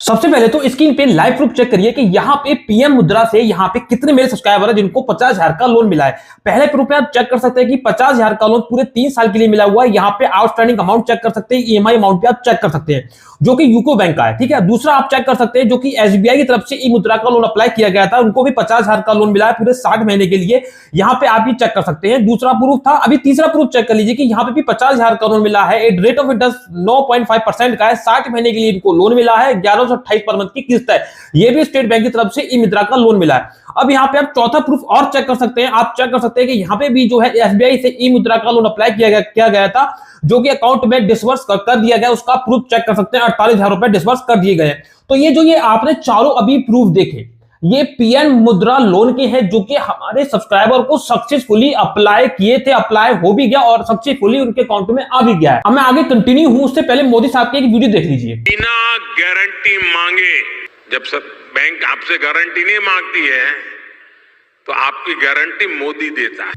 सबसे पहले तो स्क्रीन पे लाइव प्रूफ चेक करिए कि यहाँ पे पीएम मुद्रा से यहाँ पे कितने मेरे सब्सक्राइबर है जिनको 50,000 का लोन मिला है। पहले प्रूफ पे आप चेक कर सकते हैं कि 50,000 का लोन पूरे 3 साल के लिए मिला हुआ है। यहाँ पे आउटस्टैंडिंग अमाउंट चेक कर सकते हैं, ईएमआई अमाउंट पे आप चेक कर सकते हैं जो कि यूको बैंक का है। ठीक है, दूसरा आप चेक कर सकते हैं जो कि एसबीआई की तरफ से ई मुद्रा का लोन अप्लाई किया गया था, उनको भी 50,000 का लोन मिला है पूरे 60 महीने के लिए। यहाँ पे आप ये चेक कर सकते हैं। दूसरा प्रूफ था, अभी तीसरा प्रूफ चेक कर लीजिए कि यहाँ पे भी 50,000 का लोन मिला है। रेट ऑफ इंटरेस्ट 9.5% का है, 60 महीने के लिए इनको लोन मिला है, 1128 पर मंथ की किस्त है। ये भी स्टेट बैंक की तरफ से ई मुद्रा का लोन मिला है। अब यहाँ पे आप चौथा प्रूफ और चेक कर सकते हैं। आप चेक कर सकते हैं कि यहाँ पे भी जो है एसबीआई से ई मुद्रा का लोन अप्लाई किया गया था जो कि अकाउंट में डिसबर्स कर दिया गया, उसका प्रूफ चेक कर सकते हैं। 48,000 रुपए डिसबर्स कर दिए गए। तो ये आपने चारों अभी प्रूफ देखे, ये पीएम मुद्रा लोन के हैं जो कि हमारे सब्सक्राइबर को सक्सेसफुली अप्लाई किए थे, अप्लाई हो भी गया और सक्सेसफुली उनके अकाउंट में आ भी गया है। अब मैं आगे कंटिन्यू हूं उससे पहले मोदी साहब की एक वीडियो देख लीजिए। बिना गारंटी मांगे, जब सब बैंक आपसे गारंटी नहीं मांगती है तो आपकी गारंटी मोदी देता है।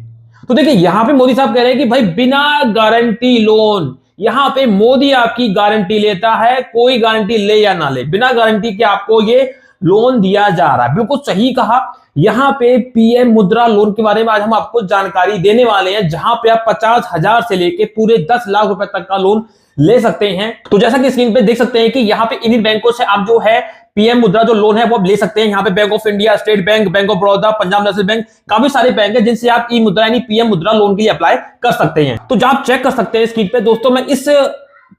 तो देखिए यहां पे मोदी साहब कह रहे हैं कि भाई बिना गारंटी लोन, यहां पे मोदी आपकी गारंटी लेता है, कोई गारंटी ले या ना ले, बिना गारंटी के आपको ये लोन दिया जा रहा है। बिल्कुल सही कहा। यहां पे पीएम मुद्रा लोन के बारे में आज हम आपको जानकारी देने वाले हैं, जहां पे आप 50,000 से लेके पूरे 10 लाख रुपए तक का लोन ले सकते हैं। तो जैसा कि स्क्रीन पे देख सकते हैं कि यहाँ पे इन्हीं बैंकों से आप जो है पीएम मुद्रा जो लोन है वो आप ले सकते हैं। यहाँ पे bank of India, state bank, bank of Baroda, Punjab national bank, काफी सारे बैंक है जिनसे आप ई मुद्रा यानी पीएम मुद्रा लोन के लिए अप्लाई कर सकते हैं। तो आप चेक कर सकते हैं स्क्रीन पे। दोस्तों मैं इस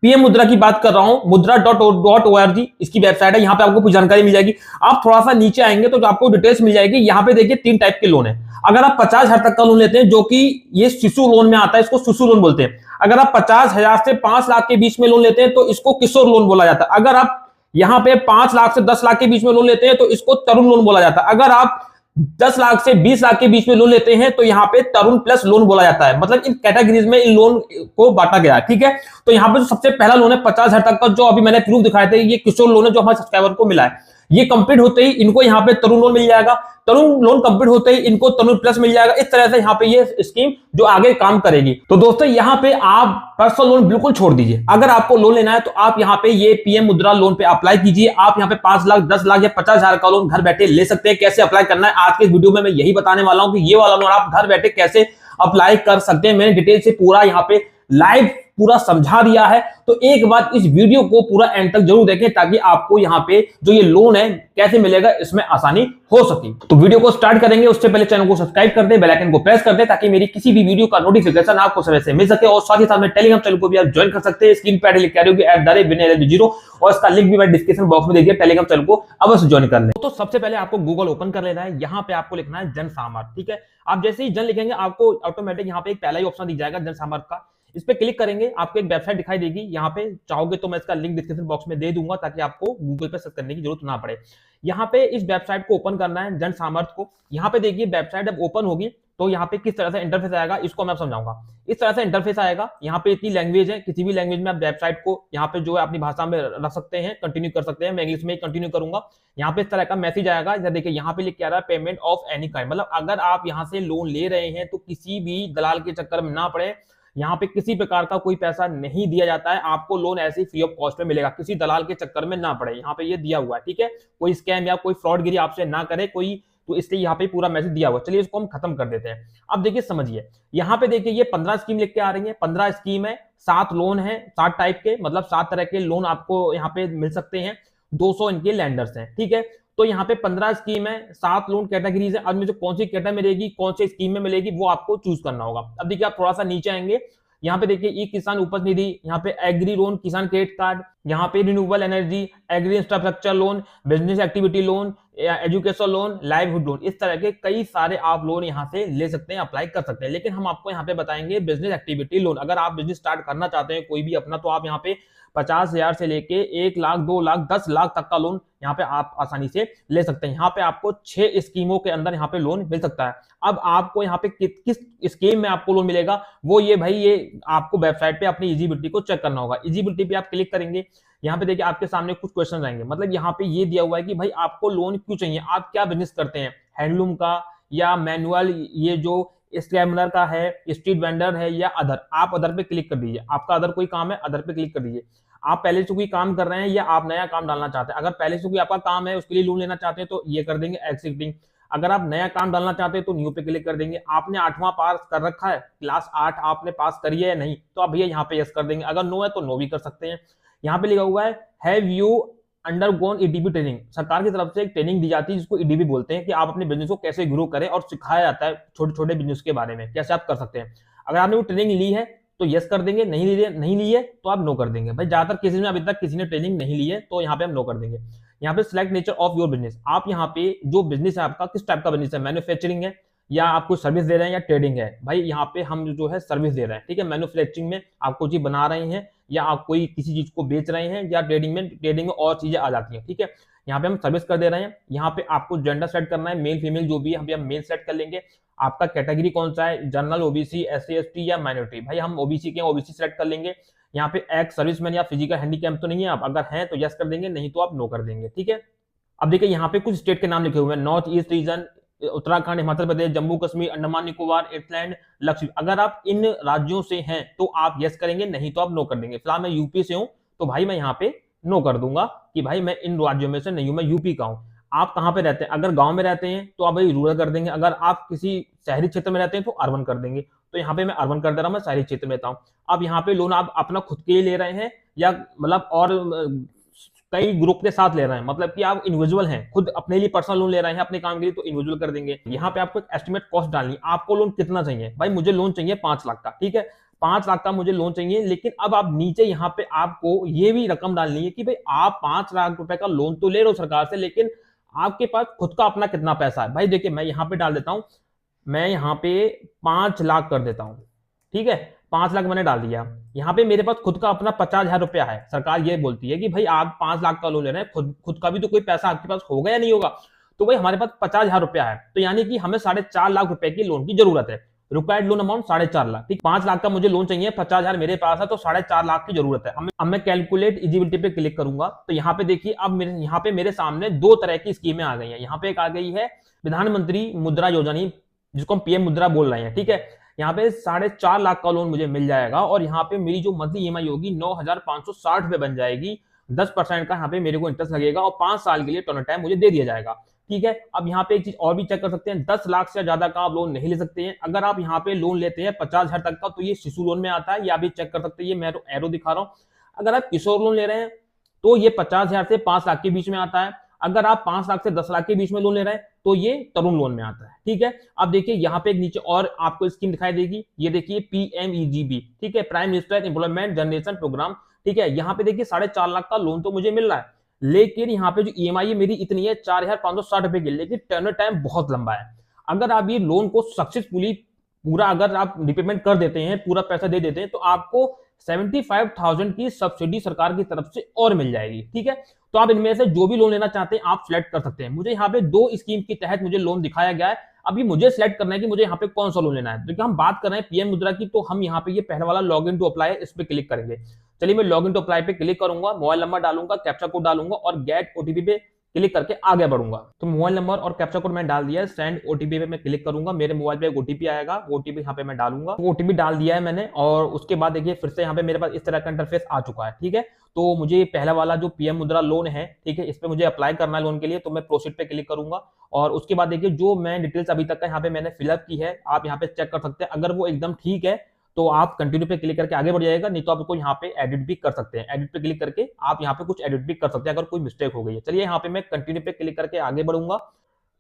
पीएम मुद्रा की बात कर रहा हूं, मुद्रा.org इसकी वेबसाइट है। यहाँ पे आपको कुछ जानकारी मिल जाएगी। आप थोड़ा सा नीचे आएंगे तो आपको डिटेल्स मिल जाएगी। यहाँ पे देखिए 3 टाइप के लोन है। अगर आप 50,000 तक का लोन लेते हैं जो कि ये शिशु लोन में आता है, इसको शिशु लोन बोलते हैं। अगर आप 50,000 से 5 लाख के बीच में लोन लेते हैं तो इसको किशोर लोन बोला जाता है। अगर आप यहां पे 5 लाख से 10 लाख के बीच में लोन लेते हैं तो इसको तरुण लोन बोला जाता है। अगर आप 10 लाख से 20 लाख के बीच में लोन लेते हैं तो यहाँ पे तरुण प्लस लोन बोला जाता है। मतलब इन कैटेगरीज में इन लोन को बांटा गया है। ठीक है, तो यहाँ पे जो सबसे पहला लोन है 50,000 तक का, जो अभी मैंने प्रूफ दिखाया था, ये किशोर लोन है जो हमारे सब्सक्राइबर को मिला है। ये कंप्लीट होते ही इनको यहाँ पे तरुण लोन मिल जाएगा। तरुण लोन कंप्लीट होते ही इनको तरुण प्लस मिल जाएगा। इस तरह से यहाँ पे ये स्कीम जो आगे काम करेगी। तो दोस्तों यहाँ पे आप पर्सनल लोन बिल्कुल छोड़ दीजिए। अगर आपको लोन लेना है तो आप यहाँ पे ये पीएम मुद्रा लोन पे अप्लाई कीजिए। आप यहाँ पे 5 लाख, 10 लाख या 50,000 का लोन घर बैठे ले सकते हैं। कैसे अप्लाई करना है आज के वीडियो में मैं यही बताने वाला हूं कि ये वाला लोन आप घर बैठे कैसे अप्लाई कर सकते हैं। मैंने डिटेल से पूरा यहाँ पे लाइव पूरा समझा दिया है। तो एक बार इस वीडियो को पूरा एंड तक जरूर देखें ताकि आपको यहाँ पे जो ये लोन है कैसे मिलेगा इसमें आसानी हो सके। तो वीडियो को स्टार्ट करेंगे उससे पहले चैनल को सब्सक्राइब कर दें, बेल आइकन को प्रेस कर दें ताकि मेरी किसी भी वीडियो का नोटिफिकेशन आपको समय से मिल सके। और साथ ही साथ में टेलीग्राम चैनल को भी आप ज्वाइन कर सकते हैं। स्क्रीन पर लिख कर @vinay0 और इसका लिंक भी मैं डिस्क्रिप्शन बॉक्स में देखिए। टेलीग्राम चैनल को अवश्य ज्वाइन कर लें। तो सबसे पहले आपको गूगल ओपन कर लेना है। यहाँ पे आपको लिखना है जन सामर्थ। ठीक है, आप जैसे ही जन लिखेंगे आपको ऑटोमेटिक यहाँ पे एक पहला ही ऑप्शन दिख जाएगा जन सामर्थ का। इस पे क्लिक करेंगे आपको एक वेबसाइट दिखाई देगी। यहाँ पे चाहोगे तो मैं इसका लिंक डिस्क्रिप्शन बॉक्स में दे दूंगा ताकि आपको गूगल पे सर्च करने की जरूरत ना पड़े। यहाँ पे इस वेबसाइट को ओपन करना है, जन सामर्थ को। यहाँ पे देखिए वेबसाइट अब ओपन होगी तो यहाँ पे किस तरह से इंटरफेस आएगा इसको मैं समझाऊंगा। इस तरह से इंटरफेस आएगा। यहाँ पे इतनी लैंग्वेज है, किसी भी लैंग्वेज में आप वेबसाइट को यहाँ पे जो है अपनी भाषा में रख सकते हैं, कंटिन्यू कर सकते हैं। मैं इंग्लिश में कंटिन्यू करूंगा। यहाँ पे इस तरह का मैसेज आएगा। देखिए यहाँ पे लिख के आ रहा है पेमेंट ऑफ एनी काइंड, मतलब अगर आप यहाँ से लोन ले रहे हैं तो किसी भी दलाल के चक्कर में ना पड़े। यहाँ पे किसी प्रकार का कोई पैसा नहीं दिया जाता है। आपको लोन ऐसे ही फ्री ऑफ कॉस्ट में मिलेगा, किसी दलाल के चक्कर में ना पड़े। यहाँ पे ये दिया हुआ है। ठीक है, कोई स्कैम या कोई फ्रॉडगिरी आपसे ना करे कोई, तो इसलिए यहाँ पे पूरा मैसेज दिया हुआ है। चलिए इसको हम खत्म कर देते हैं। अब देखिए समझिए, यहाँ पे देखिए ये 15 स्कीम लिख के आ रही है। 15 स्कीम है, 7 लोन है, 7 टाइप के, मतलब 7 तरह के लोन आपको यहाँ पे मिल सकते हैं। 200 इनके लैंडर्स हैं। ठीक है, तो यहाँ पे 15 स्कीम है, 7 लोन कैटेगरीज है। अब मुझे कौन सी कैटेगरी मिलेगी, कौन सी स्कीम में मिलेगी, वो आपको चूज करना होगा। अब देखिए आप थोड़ा सा नीचे आएंगे, यहाँ पे देखिए ई किसान उपज निधि, यहाँ पे एग्री लोन, किसान क्रेडिट कार्ड, यहाँ पे renewable energy, agri infrastructure loan, business activity loan, education loan, livelihood loan, इस तरह के कई सारे आप लोन यहाँ से ले सकते हैं, अप्लाई कर सकते हैं। लेकिन हम आपको यहाँ पे बताएंगे बिजनेस एक्टिविटी लोन। अगर आप बिजनेस स्टार्ट करना चाहते हैं कोई भी अपना, तो आप यहाँ पे 50,000 से लेके 1 लाख, 2 लाख, 10 लाख तक का लोन यहाँ पे आप आसानी से ले सकते हैं। यहाँ पे आपको 6 स्कीमों के अंदर यहाँ पे लोन मिल सकता है। अब आपको यहाँ पे किस स्कीम में आपको लोन मिलेगा वो ये आपको वेबसाइट पे अपनी इजिबिलिटी को चेक करना होगा। इजिबिलिटी पे आप क्लिक करेंगे, यहाँ पे देखिए आपके सामने कुछ क्वेश्चन आएंगे। मतलब यहाँ पे ये दिया हुआ है कि भाई आपको लोन क्यों चाहिए, आप क्या बिजनेस करते हैं, हैंडलूम का या मैनुअल, ये जो स्कैमनर का है, स्ट्रीट वेंडर है या अदर। आप अदर पे क्लिक कर दीजिए। आपका अदर कोई काम है, अदर पे क्लिक कर दीजिए। आप पहले से कोई काम कर रहे हैं या आप नया काम डालना चाहते हैं। अगर पहले से कोई आपका काम है उसके लिए लोन लेना चाहते हैं तो ये कर देंगे एक्सिस्टिंग। अगर आप नया काम डालना चाहते हैं तो न्यू पे क्लिक कर देंगे। आपने 8वां पास कर रखा है, क्लास 8 आपने पास करी है या नहीं, तो आप भैया यहाँ पे यस कर देंगे। अगर नो है तो नो भी कर सकते हैं। यहाँ पे लिखा हुआ है have you undergone EDB training. सरकार की तरफ से एक ट्रेनिंग दी जाती है जिसको ईडीबी बोलते हैं, कि आप अपने बिजनेस को कैसे ग्रो करें और सिखाया जाता है छोटे छोटे बिजनेस के बारे में कैसे आप कर सकते हैं। अगर आपने वो ट्रेनिंग ली है तो यस कर देंगे, नहीं ली है तो आप नो कर देंगे। भाई ज्यादातर केसेस में अभी तक किसी ने ट्रेनिंग नहीं ली है तो यहाँ पे हम नो कर देंगे। यहाँ पे select nature of your business, आप यहाँ पे जो बिजनेस है आपका किस टाइप का बिजनेस है, मैन्युफैक्चरिंग है या आप कुछ सर्विस दे रहे हैं या ट्रेडिंग है। भाई यहाँ पे हम जो है सर्विस दे रहे हैं, ठीक है। मैन्युफैक्चरिंग में आप कोई चीज बना रहे हैं या आप कोई किसी चीज को बेच रहे हैं, या ट्रेडिंग में और चीजें आ जाती हैं, ठीक है। यहाँ पे हम सर्विस कर दे रहे हैं। यहाँ पे आपको जेंडर सेट करना है, मेल फीमेल जो भी है, हम मेल सेट कर लेंगे। आपका कैटेगरी कौन सा है, जनरल, ओबीसी, एससी एसटी या माइनॉरिटी। भाई हम ओबीसी के, ओबीसी सेलेक्ट कर लेंगे। यहाँ पे एक्स सर्विसमैन या फिजिकल हैंडीकैप तो नहीं है आप, अगर हैं तो यस कर देंगे, नहीं तो आप नो कर देंगे, ठीक है। अब देखिए यहाँ पे कुछ स्टेट के नाम लिखे हुए हैं, north east region, Uttarakhand, Himachal Pradesh, Jammu Kashmir, Andaman Nicobar, island, Lakshadweep. अगर आप इन राज्यों से हैं तो आप यस करेंगे, नहीं तो आप नो कर देंगे। फिलहाल मैं यूपी से हूं तो भाई मैं यहाँ पे नो कर दूंगा कि भाई मैं इन राज्यों में से नहीं हूं, मैं यूपी का हूं। आप कहां पे रहते हैं, अगर गांव में रहते हैं तो आप भाई रूरल कर देंगे। अगर आप किसी शहरी क्षेत्र में रहते हैं तो अर्बन कर देंगे। तो यहाँ पे मैं अर्बन कर दे रहा हूं, मैं शहरी क्षेत्र में रहता हूं। अब यहाँ पे लोन आप अपना खुद के लिए ले रहे हैं या मतलब और कई ग्रुप के साथ ले रहे हैं, मतलब कि आप इंडिविजुअल हैं, खुद अपने लिए पर्सनल लोन ले रहे हैं अपने काम के लिए, तो इंडिविजुअल कर देंगे। यहाँ पे आपको एक एस्टिमेट कॉस्ट डालनी है, आपको लोन कितना चाहिए। भाई मुझे लोन चाहिए 5 लाख का, ठीक है, 5 लाख का मुझे लोन चाहिए। लेकिन अब आप नीचे यहाँ पे आपको ये भी रकम डालनी है कि भाई आप 5 लाख रुपए का लोन तो ले रहे हो सरकार से, लेकिन आपके पास खुद का अपना कितना पैसा है। भाई देखिए मैं यहाँ पे डाल देता हूँ, मैं यहाँ पे 5 लाख कर देता हूँ, ठीक है। 5 लाख मैंने डाल दिया। यहाँ पे मेरे पास खुद का अपना 50,000 रुपया है। सरकार ये बोलती है कि भाई आप 5 लाख का लोन ले रहे हैं, खुद का भी तो कोई पैसा आपके पास होगा या नहीं होगा। तो भाई हमारे पास 50,000 रुपया है, तो यानी कि हमें 4.5 लाख रुपए की लोन की जरूरत है। रिक्वायर्ड लोन अमाउंट 4.5 लाख, ठीक। 5 लाख का मुझे लोन चाहिए, 50,000 मेरे पास है, तो 4.5 लाख की जरूरत है। अब मैं कैलकुलेट इजिबिलिटी पे क्लिक करूंगा तो यहाँ पे देखिए अब यहाँ पे मेरे सामने 2 तरह की स्कीमें आ गई हैं। यहाँ पे एक आ गई है प्रधानमंत्री मुद्रा योजना, जिसको हम पीएम मुद्रा बोल रहे हैं, ठीक है। यहाँ पे 4.5 लाख का लोन मुझे मिल जाएगा और यहाँ पे मेरी जो मंथली ईएमआई होगी 9,560 रुपए बन जाएगी। 10% का यहाँ पे मेरे को इंटरेस्ट लगेगा और 5 साल के लिए टर्न टाइम मुझे दे दिया जाएगा, ठीक है। अब यहाँ पे एक चीज और भी चेक कर सकते हैं, 10 लाख से ज्यादा का आप लोन नहीं ले सकते हैं। अगर आप यहाँ पे लोन लेते हैं 50,000 तक का तो ये शिशु लोन में आता है, ये आप भी चेक कर सकते हैं। ये मैं एरो दिखा रहा हूँ। अगर आप किशोर लोन ले रहे हैं तो ये 50,000 से 5 लाख के बीच में आता है। अगर आप 5 लाख से 10 लाख के बीच में लोन ले रहे हैं तो ये तरुण लोन में आता है, ठीक है। अब देखिए यहाँ पे एक नीचे और आपको स्कीम दिखाई देगी, ये देखिए पीएमईजीबी, ठीक है, prime minister employment generation programme, ठीक है। यहाँ पे देखिए 4.5 लाख का लोन तो मुझे मिल रहा है, लेकिन यहाँ पे जो ईएमआई है मेरी इतनी है 4,560 रुपए की, लेकिन टर्न टाइम बहुत लंबा है। अगर आप ये लोन को सक्सेसफुली पूरा अगर आप रिपेमेंट कर देते हैं, पूरा पैसा दे देते हैं, तो आपको 75,000 की सब्सिडी सरकार की तरफ से और मिल जाएगी, ठीक है। तो आप इनमें से जो भी लोन लेना चाहते हैं आप सिलेक्ट कर सकते हैं। मुझे यहाँ पे 2 स्कीम के तहत मुझे लोन दिखाया गया है। अभी मुझे सिलेक्ट करना है कि मुझे यहाँ पे कौन सा लोन लेना है। देखिए हम बात कर रहे हैं पीएम मुद्रा की, तो हम यहाँ पे ये पहला वाला लॉग इन टू अप्लाई, इस पे क्लिक करेंगे। चलिए मैं लॉग इन टू अप्लाई पे क्लिक करूंगा, मोबाइल नंबर डालूंगा, कैप्चा कोड डालूंगा और गेट ओटीपी पे क्लिक करके आगे बढ़ूंगा। तो मोबाइल नंबर और कैप्चा कोड मैं डाल दिया है, सेंड ओटीपी पे मैं क्लिक करूंगा। मेरे मोबाइल पे एक ओटीपी आएगा, ओटीपी यहाँ पे मैं डालूंगा। ओटीपी डाल दिया है मैंने और उसके बाद देखिए फिर से यहाँ पे मेरे पास इस तरह का इंटरफेस आ चुका है, ठीक है। तो मुझे पहला वाला जो पीएम मुद्रा लोन है, ठीक है, इस पे मुझे अप्लाई करना है लोन के लिए, तो मैं प्रोसीड पे क्लिक करूंगा। और उसके बाद देखिए जो मैं डिटेल्स अभी तक का यहाँ पे मैंने फिलअप की है, आप यहाँ पे चेक कर सकते हैं। अगर वो एकदम ठीक है तो आप कंटिन्यू पे क्लिक करके आगे बढ़ जाएगा, नहीं तो आपको यहाँ पे एडिट भी कर सकते हैं। एडिट पे क्लिक करके आप यहाँ पे कुछ एडिट भी कर सकते हैं अगर कोई मिस्टेक हो गई है। चलिए यहाँ पे मैं कंटिन्यू पे क्लिक करके आगे बढ़ूंगा।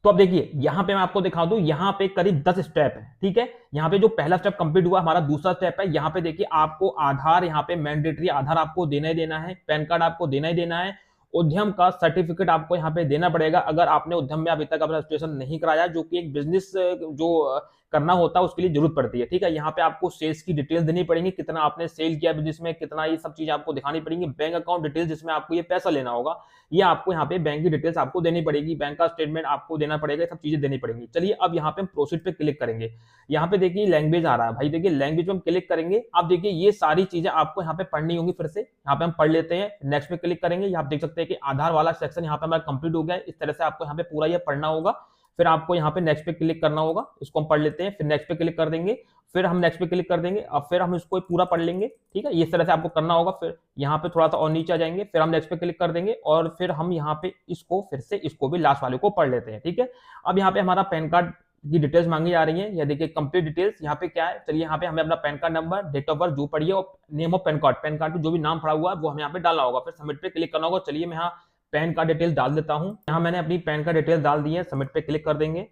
तो अब देखिए यहाँ पे मैं आपको दिखा दूं, यहाँ पे करीब 10 स्टेप है, ठीक है। यहाँ पे जो पहला स्टेप कंप्लीट हुआ, हमारा दूसरा स्टेप है। यहाँ पे देखिए आपको आधार, यहाँ पे मैंडेटरी आधार आपको देना ही देना है, पैन कार्ड आपको देना ही देना है, उद्यम का सर्टिफिकेट आपको यहाँ पे देना पड़ेगा अगर आपने उद्यम में अभी तक अपना रजिस्ट्रेशन नहीं कराया, जो कि एक बिजनेस जो करना होता है उसके लिए जरूरत पड़ती है, ठीक है। यहाँ पे आपको सेल्स की डिटेल्स देनी पड़ेगी, कितना आपने सेल किया बिजनेस में, कितना, ये सब चीजें आपको दिखानी पड़ेंगी। बैंक अकाउंट डिटेल्स जिसमें आपको ये पैसा लेना होगा, ये आपको यहाँ पे बैंक की डिटेल्स आपको देनी पड़ेगी, बैंक का स्टेटमेंट आपको देना पड़ेगा, सब चीजें देनी पड़ेंगी। चलिए अब यहाँ पे हम प्रोसीड पे क्लिक करेंगे। यहाँ पे देखिए लैंग्वेज आ रहा है, भाई देखिए लैंग्वेज पे हम क्लिक करेंगे। अब देखिए ये सारी चीजें आपको यहाँ पे पढ़नी होंगी, फिर से यहाँ पे हम पढ़ लेते हैं। नेक्स्ट पे क्लिक करेंगे, आप देख सकते हैं कि आधार वाला सेक्शन यहाँ पे हमारा कंप्लीट हो गया है। इस तरह से आपको यहाँ पे पूरा ये पढ़ना होगा। फिर आपको यहाँ पे नेक्स्ट पे क्लिक करना होगा, इसको हम पढ़ लेते हैं, फिर नेक्स्ट पे क्लिक कर देंगे, फिर हम नेक्स्ट पे क्लिक कर देंगे, अब फिर हम इसको पूरा पढ़ लेंगे, ठीक है, इस तरह से आपको करना होगा। फिर यहाँ पे थोड़ा सा और नीचे आ जाएंगे, फिर हम नेक्स्ट पे क्लिक कर देंगे और फिर हम यहाँ पे इसको फिर से इसको भी लास्ट वाले को पढ़ लेते हैं, ठीक है। अब यहाँ पे हमारा पैन कार्ड की डिटेल्स मांगी जा रही है, या देखिए कंप्लीट डिटेल्स यहाँ पे क्या है, चलिए यहाँ पे हमें अपना PAN card number, date of birth जो पढ़िए और name of PAN card, PAN card पे जो भी नाम पड़ा हुआ है वो हमें यहाँ पे डालना होगा, फिर सबमिट पे क्लिक करना होगा। चलिए मैं यहाँ पैन कार्ड डिटेल्स डाल देता हूँ, यहाँ मैंने अपनी पैन कार्ड डिटेल्स डाल दी है, सबमिट पे क्लिक कर देंगे।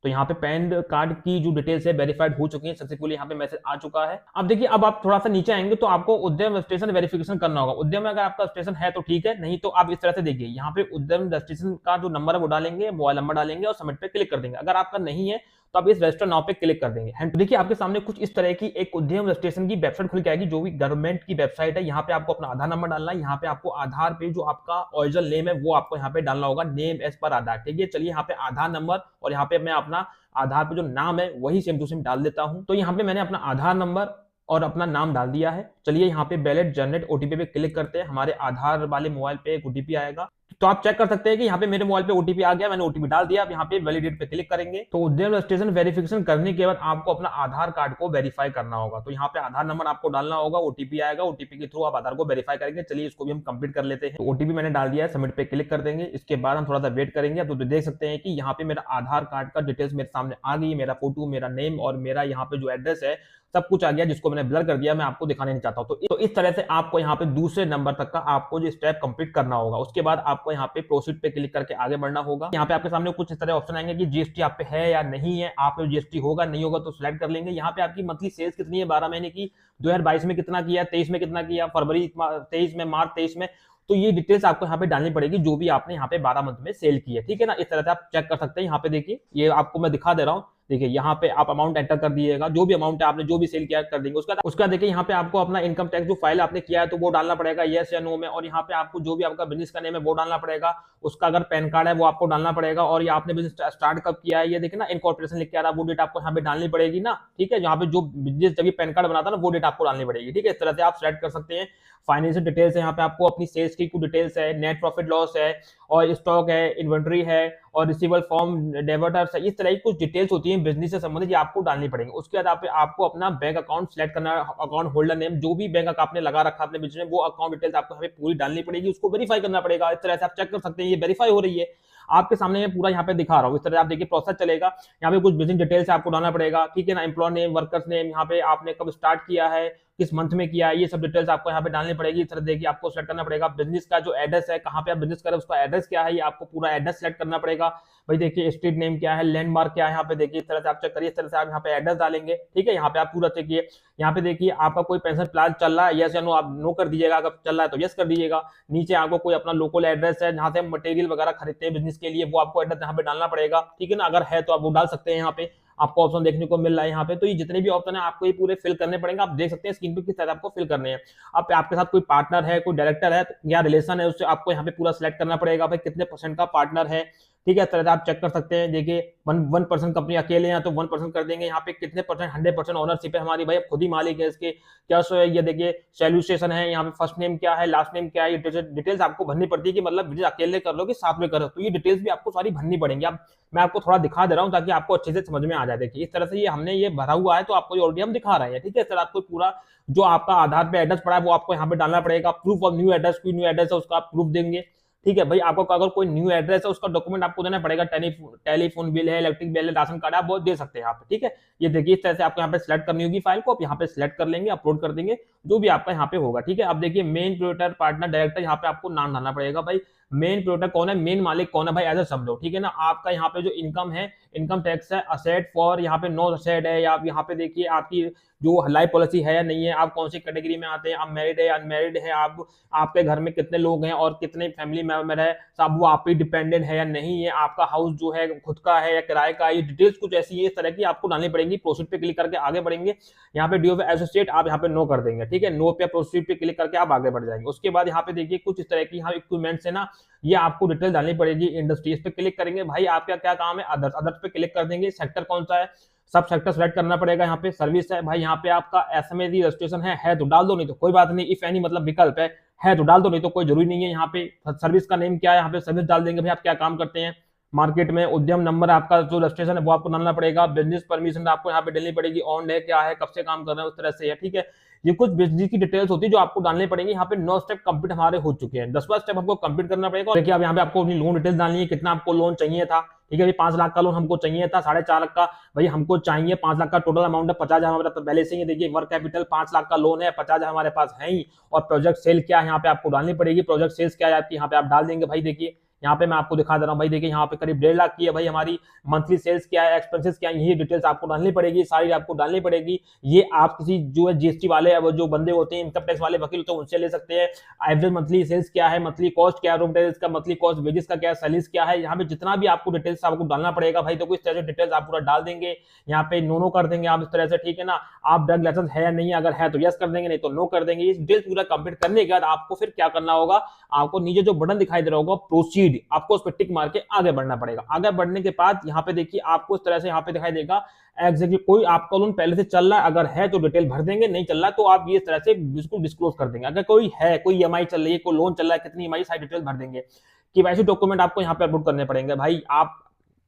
तो यहाँ पे पैन कार्ड की जो डिटेल्स है वेरीफाइड हो चुकी है, सक्सेसफुली यहाँ पे मैसेज आ चुका है। अब देखिए, अब आप थोड़ा सा नीचे आएंगे तो आपको उद्यम रजिस्ट्रेशन वेरिफिकेशन करना होगा। उद्यम में अगर आपका रजिस्ट्रेशन है तो ठीक है, नहीं तो आप इस तरह से देखिए, यहाँ पे उद्यम रजिस्ट्रेशन का जो नंबर है वो डालेंगे, मोबाइल नंबर डालेंगे और सबमिट पे क्लिक कर देंगे। अगर आपका नहीं है तो आप इस रजिस्टर नाउ पे क्लिक कर देंगे। तो देखिए आपके सामने कुछ इस तरह की एक उद्यम रजिस्ट्रेशन की वेबसाइट खुल के आएगी, जो भी गवर्नमेंट की वेबसाइट है। यहाँ पे आपको अपना आधार नंबर डालना है, यहाँ पे आपको आधार पे जो आपका ओरिजिनल नेम है वो आपको यहाँ पे डालना होगा, नेम एज पर आधार, ठीक है। चलिए यहाँ पे आधार नंबर और यहाँ पे मैं अपना आधार पे जो नाम है वही सेम टू सेम डाल देता हूं। तो यहाँ पे मैंने अपना आधार नंबर और अपना नाम डाल दिया है। चलिए यहाँ पे वैलिड जनरेट ओटीपी पे क्लिक करते हैं, हमारे आधार वाले मोबाइल पे एक ओटीपी आएगा। तो आप चेक कर सकते हैं कि यहाँ पे मेरे मोबाइल पे ओटीपी आ गया, मैंने ओटीपी डाल दिया। अब यहाँ पे वैलिडेट पे क्लिक करेंगे तो उद्यम रजिस्ट्रेशन वेरिफिकेशन करने के बाद आपको अपना आधार कार्ड को वेरीफाई करना होगा। तो यहाँ पे आधार नंबर आपको डालना होगा, ओटीपी आएगा, ओटीपी के थ्रू आप आधार को वेरीफाई करेंगे। चलिए इसको भी हम कंप्लीट कर लेते हैं। तो ओटीपी मैंने डाल दिया है, सबमिट पे क्लिक कर देंगे। इसके बाद हम थोड़ा सा वेट करेंगे। तो देख सकते हैं कि यहाँ पे मेरा आधार कार्ड का डिटेल्स मेरे सामने आ गई, मेरा फोटो, मेरा नेम और मेरा यहाँ पे जो एड्रेस है सब कुछ आ गया, जिसको मैंने ब्लर कर दिया, मैं आपको दिखाने नहीं चाहता हूं। तो इस तरह से आपको यहाँ पे दूसरे नंबर तक का आपको जो स्टेप कंप्लीट करना होगा। उसके बाद आपको यहाँ पे प्रोसीड पे क्लिक करके आगे बढ़ना होगा। यहाँ पे आपके सामने कुछ इस तरह ऑप्शन आएंगे कि जीएसटी आप पे है या नहीं है। आप पे जीएसटी होगा, नहीं होगा तो सिलेक्ट कर लेंगे। यहाँ पे आपकी मंथली सेल्स कितनी है 12 महीने की, 2022 में कितना किया, 23 में कितना किया, फरवरी 23 में, मार्च 23 में, तो ये डिटेल्स आपको यहाँ पे डालनी पड़ेगी जो भी आपने यहाँ पे 12 मंथ में सेल की है, ठीक है ना। इस तरह से आप चेक कर सकते हैं। यहाँ पे देखिए, ये आपको मैं दिखा दे रहा हूँ, देखिए यहाँ पे आप अमाउंट एंटर कर दीजिएगा, जो भी अमाउंट है आपने जो भी सेल किया कर देंगे। उसका देखिए यहाँ पे आपको अपना इनकम टैक्स जो फाइल आपने किया है तो वो डालना पड़ेगा, यस या नो में। और यहाँ पे आपको जो भी आपका बिजनेस का नेम है वो डालना पड़ेगा, उसका अगर पैन कार्ड है वो आपको डालना पड़ेगा। और ये आपने बिजनेस स्टार्ट कब किया है, ये देखिए ना, इनकॉर्पोरेशन लिख के आ रहा है, वो डेट आपको यहाँ पे डालनी पड़ेगी ना, ठीक है। यहाँ पे जो बिजनेस जब पैन कार्ड बनाता है ना वो डेट आपको डालनी पड़ेगी, ठीक है। इस तरह से आप सेलेक्ट कर सकते हैं। फाइनेंशियल डिटेल्स है, यहाँ पे आपको अपनी सेल्स की कुछ डिटेल्स है, नेट प्रॉफिट लॉस है, और स्टॉक है, इन्वेंट्री है, और रिसीवेबल फॉर्म, डेबिटर्स है, इस तरह की कुछ डिटेल्स होती हैं बिजनेस से संबंधित, ये आपको डालनी पड़ेंगी। उसके बाद आपको अपना बैंक अकाउंट सेलेक्ट करना है, अकाउंट होल्डर नेम, जो भी बैंक आपने लगा रखा अपने बिजनेस में वो अकाउंट डिटेल्स आपको यहाँ पे पूरी डालनी पड़ेगी, उसको वेरीफाई करना पड़ेगा। इस तरह से आप चेक कर सकते हैं ये वेरीफाई हो रही है, आपके सामने मैं पूरा यहाँ पे दिखा रहा हूँ। इस तरह आप देखिए प्रोसेस चलेगा। यहाँ पे कुछ बिजनेस डिटेल्स आपको डालना पड़ेगा, ठीक है ना, एम्प्लॉय नेम, वर्कर्स नेम, यहाँ पे आपने कब स्टार्ट किया है, किस मंथ में किया है, ये सब डिटेल्स आपको यहाँ पे डालनी पड़ेगी। इस तरह देखिए आपको सेलेक्ट करना पड़ेगा बिजनेस का जो एड्रेस है, कहाँ पे आप बिजनेस करें उसका एड्रेस क्या है, ये आपको पूरा एड्रेस सेलेक्ट करना पड़ेगा। भाई देखिए स्ट्रीट नेम क्या है, लैंडमार्क क्या है, यहाँ पे देखिए इस तरह से आप चेक करिए। इस तरह से आप यहाँ पे एड्रेस डालेंगे, ठीक है। यहाँ पे आप पूरा चेकिए। यहाँ पे देखिए आपका कोई पेंशन प्लान चल रहा है, यस या नो, आप नो कर दीजिएगा, अगर चल रहा है तो यस कर दीजिएगा। नीचे आपको कोई अपना लोकल एड्रेस है जहाँ से हम मटेरियल वगैरह खरीदते हैं बिजनेस के लिए, वो आपको एड्रेस यहाँ पे डालना पड़ेगा, ठीक है ना। अगर है तो आप वो डाल सकते हैं। यहाँ पे आपको ऑप्शन देखने को मिल रहा है यहाँ पे। तो ये जितने भी ऑप्शन है आपको ये पूरे फिल करने पड़ेंगे। आप देख सकते हैं स्क्रीन पे किस तरह आपको फिल करने हैं। अब आपके साथ कोई पार्टनर है, कोई डायरेक्टर है या रिलेशन है, उससे आपको यहाँ पे पूरा सिलेक्ट करना पड़ेगा, भाई कितने % का पार्टनर है, ठीक है। इस तरह से आप चेक कर सकते हैं। देखिए 1% कंपनी अकेले हैं तो 1% कर देंगे। यहाँ पे कितने %, 100% ओनरशिप है हमारी, भाई खुद ही मालिक है इसके, क्या सो है, ये देखिए सैल्यूटेशन है, यहाँ पे फर्स्ट नेम क्या है, लास्ट नेम क्या है, ये डिटेल्स आपको भरनी पड़ती है कि मतलब बिजनेस अकेले कर लो कि साथ में करो, तो ये डिटेल्स भी आपको सारी भरनी पड़ेंगी। अब मैं आपको थोड़ा दिखा दे रहा हूँ ताकि आपको अच्छे से समझ में आ जाए। देखिए इस तरह से ये हमने ये भरा हुआ है, तो आपको ऑलरेडी हम दिखा रहे हैं, ठीक है। इस तरह आपको पूरा जो आपका आधार पे एड्रेस पड़ा है वो आपको यहाँ पे डालना पड़ेगा। प्रूफ ऑफ न्यू एड्रेस, कोई न्यू एड्रेस है उसका आप प्रूफ देंगे, ठीक है। भाई आपको अगर कोई न्यू एड्रेस है उसका डॉक्यूमेंट आपको देना पड़ेगा, टेलीफोन बिल है, इलेक्ट्रिक बिल है, राशन कार्ड है, आप वो दे सकते हैं यहाँ पे, ठीक है। ये देखिए इस तरह से आपको यहाँ पे सिलेक्ट करनी होगी फाइल को, आप यहाँ पे सिलेक्ट कर लेंगे, अपलोड कर देंगे, जो भी आपका यहाँ पे होगा, ठीक है। अब देखिए मेन प्रोप्राइटर, पार्टनर, डायरेक्टर, यहाँ पे आपको नाम डालना पड़ेगा। भाई मेन प्रोप्राइटर कौन है, मेन मालिक कौन है, भाई ऐसा समझो, ठीक है ना। आपका यहाँ पे जो इनकम है, इनकम टैक्स है, असेट फॉर यहाँ पे नो असेट है, या आप यहाँ पे देखिए आपकी जो लाइफ पॉलिसी है या नहीं है, आप कौन सी कैटेगरी में आते हैं, आप मैरिड है या अनमैरिड है, आप आपके घर में कितने लोग हैं और कितने फैमिली मेंबर है, सब वो आप पे डिपेंडेंट है या नहीं है, आपका हाउस जो है खुद का है या किराए का, ये डिटेल्स कुछ ऐसी है, इस तरह की आपको डालनी पड़ेगी। प्रोसीड पे क्लिक करके आगे बढ़ेंगे। यहाँ पे ड्यू एसोसिएट आप यहाँ पे नो कर देंगे, ठीक है। नो पे प्रोसीड पे क्लिक करके आप आगे बढ़ जाएंगे। उसके बाद यहाँ पे देखिए कुछ इस तरह की यहाँ इक्विपमेंट्स है ना, ये आपको डिटेल डालनी पड़ेगी। इंडस्ट्रीज पे क्लिक करेंगे, भाई आपका क्या काम है, अदर्स, अदर्स पे क्लिक कर देंगे। सेक्टर कौन सा है, सब सेक्टर सेलेक्ट करना पड़ेगा। यहाँ पे सर्विस है, भाई यहाँ पे आपका एसएमएजी रजिस्ट्रेशन है तो डाल दो, नहीं तो कोई बात नहीं। इफ एनी मतलब विकल्प है तो डाल दो, नहीं तो कोई जरूरी नहीं है। यहाँ पे सर्विस का नेम क्या है, यहाँ पे सर्विस डाल देंगे, भाई आप क्या काम करते हैं, मार्केट में। उद्यम नंबर आपका जो रजिस्ट्रेशन है वो आपको डालना पड़ेगा। बिजनेस परमिशन आपको यहाँ पे डालनी पड़ेगी, ऑन है क्या है, कब से काम कर रहे हैं, उस तरह से है, ठीक है। ये कुछ बिजनेस की डिटेल्स होती है जो आपको डालनी पड़ेगी। यहाँ पे 9 स्टेप कंप्लीट हमारे हो चुके हैं, 10वां स्टेप हमको कंप्लीट करना पड़ेगा। देखिए अब यहाँ पे आपको अपनी लोन डिटेल्स डालनी है, कितना आपको लोन चाहिए था, ठीक है। 5 लाख का लोन हमको चाहिए था, 4.5 लाख का भाई हमको चाहिए, 5 लाख का टोटल अमाउंट है, 50,000 हमारे पहले से ही। देखिए वर्क कैपिटल 5 लाख का लोन है, 50,000 हमारे पास है ही। और प्रोजेक्ट सेल क्या है यहाँ पे आपको डालनी पड़ेगी, प्रोजेक्ट सेल्स क्या है आपकी, यहाँ पे आप डाल देंगे। भाई देखिए यहाँ पे मैं आपको दिखा दे रहा हूँ, भाई देखिए यहाँ पे करीब 1.5 लाख की है भाई हमारी। मंथली सेल्स क्या है, एक्सपेंसेस क्या है, यही डिटेल्स आपको डालनी पड़ेगी, सारी आपको डालनी पड़ेगी। ये आप किसी जो है जीएसटी वाले वो जो बंदे होते हैं, इनकम टैक्स वाले वकील होते हैं, उनसे ले सकते हैं। एवरेज मंथली सेल्स क्या है, मंथली कॉस्ट क्या है, रूम रेंट का मंथली कॉस्ट, वेजेस का क्या है, सैलरीज क्या है, यहाँ पे जितना भी आपको डिटेल्स आपको डालना पड़ेगा भाई। तो इस तरह से डिटेल्स आप पूरा डाल देंगे, यहाँ पे नो कर देंगे आप इस तरह से, ठीक है ना। आप ड्रग लाइसेंस है या नहीं, अगर है तो यस कर देंगे, नहीं तो नो कर देंगे। ये डिटेल्स पूरा कंप्लीट करने के बाद आपको फिर क्या करना होगा, आपको नीचे जो बटन दिखाई दे रहा होगा प्रोसीड, आपको उस पर टिक मार के आगे बढ़ना पड़ेगा। आगे बढ़ने के बाद यहाँ पे देखिए आपको इस तरह से यहाँ पे दिखाई देगा एग्जैक्टली कोई आपका लोन पहले से चल रहा है, अगर है तो डिटेल भर देंगे, नहीं चल रहा है तो आप ये इस तरह से बिल्कुल डिस्क्लोज कर देंगे। अगर कोई है, कोई ईएमआई चल रही है, कोई लोन चल रहा है, कितनी ईएमआई, सारी डिटेल भर देंगे। केवाईसी डॉक्यूमेंट आपको यहाँ पे अपलोड करने पड़ेंगे भाई। आप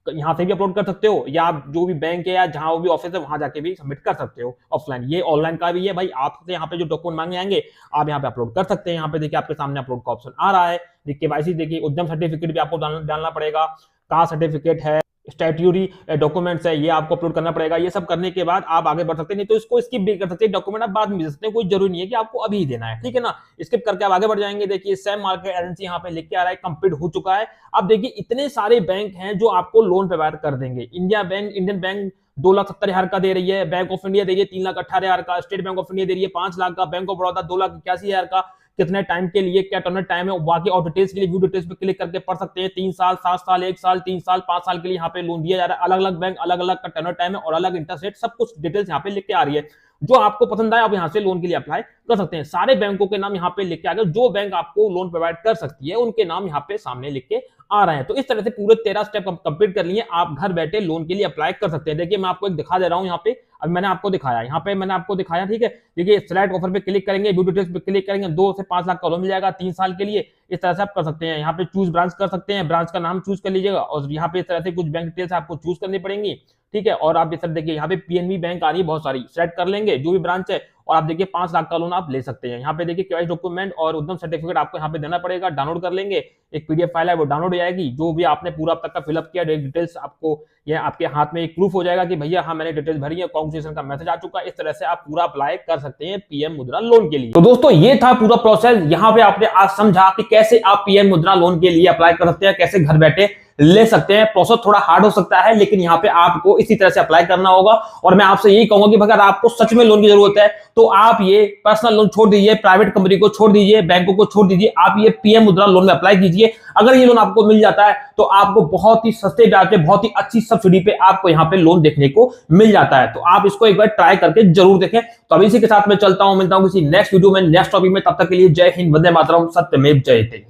यहाँ से भी अपलोड कर सकते हो, या आप जो भी बैंक है या जहां भी ऑफिस है वहां जाके भी सबमिट कर सकते हो ऑफलाइन। ये ऑनलाइन का भी है भाई, आपसे यहाँ पे जो डॉक्यूमेंट मांगे आएंगे आप यहाँ पे अपलोड कर सकते हैं। यहाँ पे देखिए आपके सामने अपलोड का ऑप्शन आ रहा है। केवाईसी देखिए उद्यम सर्टिफिकेट भी आपको डालना पड़ेगा, कास्ट सर्टिफिकेट है, स्टैट्यूटरी डॉक्यूमेंट्स है, ये आपको अपलोड करना पड़ेगा। ये सब करने के बाद आप आगे बढ़ सकते हैं, नहीं तो इसको स्किप भी कर सकते हैं, डॉक्यूमेंट आप बाद में दे सकते हैं, कोई जरूरी नहीं है कि आपको अभी ही देना है, ठीक है ना। स्किप करके आप आगे बढ़ जाएंगे। देखिए सैम मार्केट एजेंसी यहाँ पे लिख के आ रहा है कंप्लीट हो चुका है। अब देखिए इतने सारे बैंक हैं जो आपको लोन प्रोवाइड कर देंगे। इंडियन बैंक 2,70,000 का दे रही है, बैंक ऑफ इंडिया दे रही है 3,18,000 का, स्टेट बैंक ऑफ इंडिया दे रही है 5 लाख का, बैंक ऑफ बड़ौदा 2,81,000 का। कितने टाइम के लिए, क्या टर्नर टाइम है, बाकी और डिटेल्स के लिए व्यू डिटेल्स पे क्लिक करके पढ़ सकते हैं। 3 साल, 7 साल, 1 साल, 3 साल, 5 साल के लिए यहाँ पे लोन दिया जा रहा है। अलग अलग बैंक, अलग अलग का टर्नर टाइम है और अलग इंटरेस्ट रेट, सब कुछ डिटेल्स यहाँ पे लिख के आ रही है। जो आपको पसंद आए आप यहाँ से लोन के लिए अप्लाई कर सकते हैं। सारे बैंकों के नाम यहाँ पे लिख के आ गए, जो बैंक आपको लोन प्रोवाइड कर सकती है उनके नाम यहाँ पे सामने लिख के आ रहे हैं। तो इस तरह से पूरे 13 स्टेप कंप्लीट कर लिए, आप घर बैठे लोन के लिए अप्लाई कर सकते हैं। देखिए मैं आपको एक दिखा दे रहा हूँ यहाँ पे, अब मैंने आपको दिखाया, यहाँ पे मैंने आपको दिखाया, ठीक है। देखिए सेलेक्ट ऑफर पे क्लिक करेंगे, व्यू डिटेल्स पे क्लिक करेंगे, 2 से 5 लाख का लोन मिल जाएगा 3 साल के लिए। इस तरह से आप कर सकते हैं। यहाँ पे चूज ब्रांच कर सकते हैं, ब्रांच का नाम चूज कर लीजिएगा और यहाँ पे इस तरह से कुछ बैंक डिटेल्स आपको चूज करनी पड़ेंगी, ठीक है। और आप इस तरह देखिए यहाँ पे पीएनबी बैंक आ रही है बहुत सारी, सेलेक्ट कर लेंगे जो भी ब्रांच है और आप देखिए 5 लाख का लोन आप ले सकते हैं। यहाँ पे देखिए केवाईसी डॉक्यूमेंट और उद्यम सर्टिफिकेट आपको यहाँ पे देना पड़ेगा, डाउनलोड कर लेंगे। एक पीडीएफ फाइल है वो डाउनलोड हो जाएगी, जो भी आपने पूरा अब तक का फिलअप किया डिटेल्स आपको यह आपके हाथ में एक प्रूफ हो जाएगा कि भैया हाँ मैंने डिटेल्स भरी है, कांग्रेचुलेशन का मैसेज आ चुका है। इस तरह से आप पूरा अप्लाई कर सकते हैं पीएम मुद्रा लोन के लिए। तो दोस्तों ये था पूरा प्रोसेस। यहाँ पे आपने आज समझा कि कैसे आप पीएम मुद्रा लोन के लिए अप्लाई कर सकते हैं, कैसे घर बैठे ले सकते हैं। प्रोसेस थोड़ा हार्ड हो सकता है लेकिन यहाँ पे आपको इसी तरह से अप्लाई करना होगा। और मैं आपसे यही कहूंगा कि अगर आपको सच में लोन की जरूरत है तो आप ये पर्सनल लोन छोड़ दीजिए, प्राइवेट कंपनी को छोड़ दीजिए, बैंकों को छोड़ दीजिए, आप ये पीएम मुद्रा लोन में अप्लाई कीजिए। अगर ये लोन आपको मिल जाता है तो आपको बहुत ही सस्ते ब्याज पे, बहुत ही अच्छी सब्सिडी पे आपको यहाँ पे लोन देखने को मिल जाता है। तो आप इसको एक बार ट्राई करके जरूर देखें। तो अभी इसी के साथ मैं चलता हूं, मिलता हूं किसी नेक्स्ट वीडियो में, नेक्स्ट टॉपिक में। तब तक के लिए जय हिंद, वंदे मातरम, सत्यमेव जयते।